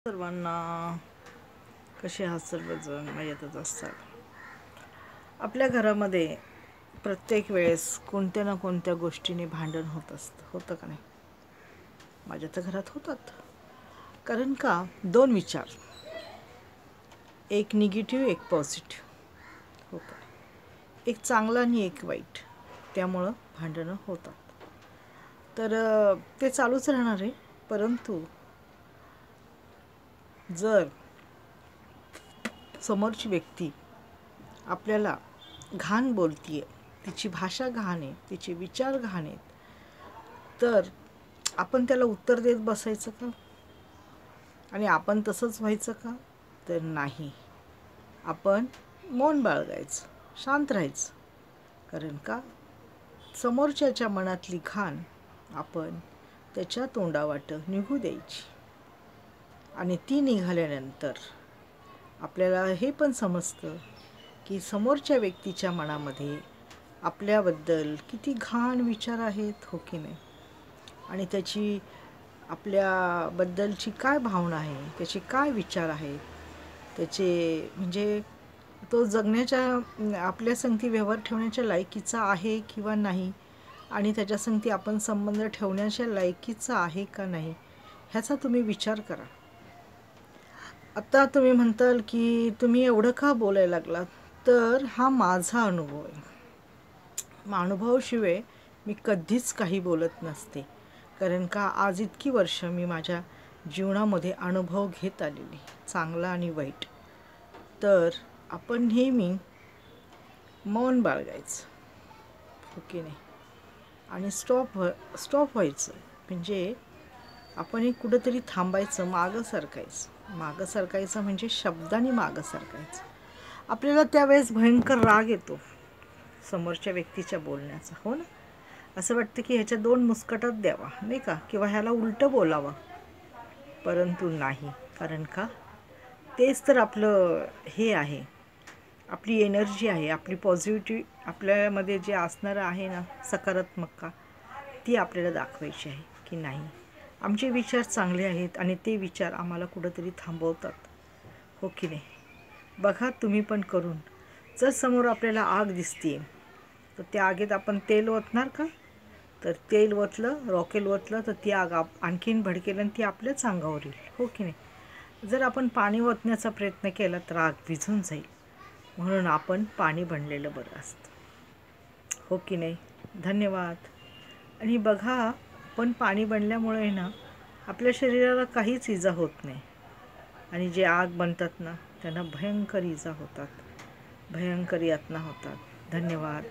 सर्वांना कसे आहात? सर्वजण मजेतच असतात. आपल्या घरामध्ये प्रत्येक वेळेस कोणत्या ना कोणत्या गोष्टीने भांडण होतं का नाही? माझ्या तर घरात होतात. कारण का दोन विचार, एक निगेटिव्ह एक पॉझिटिव्ह, हो का? एक चांगला आणि एक वाईट, त्यामुळं भांडणं होतात. तर ते चालूच राहणार आहे. परंतु जर समोरची व्यक्ती आपल्याला घाण बोलतीये, तिची भाषा घाण आहे, तिचे विचार घाण आहेत, तर आपण त्याला उत्तर देत बसायचं का? आणि आपण तसंच व्हायचं का? तर नाही. आपण मौन बाळगायचं, शांत राहायचं. कारण का समोरच्याच्या मनातली घाण आपण त्याच्या तोंडावाटं निघू द्यायची. आणि ती निघाल्यानंतर आपल्याला हे पण समजतं की समोरच्या व्यक्तीच्या मनामध्ये आपल्याबद्दल किती घाण विचार आहेत, हो की नाही? आणि त्याची आपल्याबद्दलची काय भावना आहे, त्याचे काय विचार आहेत, त्याचे म्हणजे तो जगण्याच्या आपल्या संगती व्यवहार ठेवण्याच्या लायकीचा आहे किंवा नाही, आणि त्याच्या संगती आपण संबंध ठेवण्याच्या लायकीचा आहे का नाही, ह्याचा तुम्ही विचार करा. आता तुम्ही म्हणताल की तुम्ही एवढं का बोलायला लागलात? तर हा माझा अनुभव आहे. अनुभवाशिवाय मी कधीच काही बोलत नसते. कारण का आज इतकी वर्ष मी माझ्या जीवनामध्ये अनुभव घेत आलेली, चांगला आणि वाईट. तर आपण नेहमी मौन बाळगायचं, हो की नाही? आणि स्टॉप व्हायचं. म्हणजे आपण एक कुठंतरी थांबायचं, मागं सरकायचं म्हणजे शब्दाने मागं सरकायचं. आपल्याला त्यावेळेस भयंकर राग येतो समोरच्या व्यक्तीच्या बोलण्याचा, हो ना? असं वाटतं की ह्याच्या दोन मुस्कटात द्यावा, नाही का? किंवा ह्याला उलटं बोलावं. परंतु नाही. कारण का तेच तर आपलं हे आहे, आपली एनर्जी आहे, आपली पॉझिटिव्ह आपल्यामध्ये जे असणारं आहे ना, सकारात्मकता, ती आपल्याला दाखवायची आहे की नाही, आमचे विचार चांगले आहेत आणि ते विचार आम्हाला कुठंतरी थांबवतात, हो की नाही? बघा तुम्ही पण करून. जर समोर आपल्याला आग दिसते तर त्या आगीत आपण तेल ओतणार का? तर तेल ओतलं, रॉकेल ओतलं तर ती आग आणखीन भडकेल आणि ती आपल्याच अंगावर येईल, हो की नाही? जर आपण पाणी ओतण्याचा प्रयत्न केला तर आग विझून जाईल. म्हणून आपण पाणी बनलेलं बरं असतं, हो की नाही? धन्यवाद. आणि बघा, आपण पाणी बनल्यामुळे ना आपल्या शरीराला काहीच इजा होत नाही. आणि जे आग बनतात ना त्यांना भयंकर इजा होतात, भयंकर यातना होतात. धन्यवाद.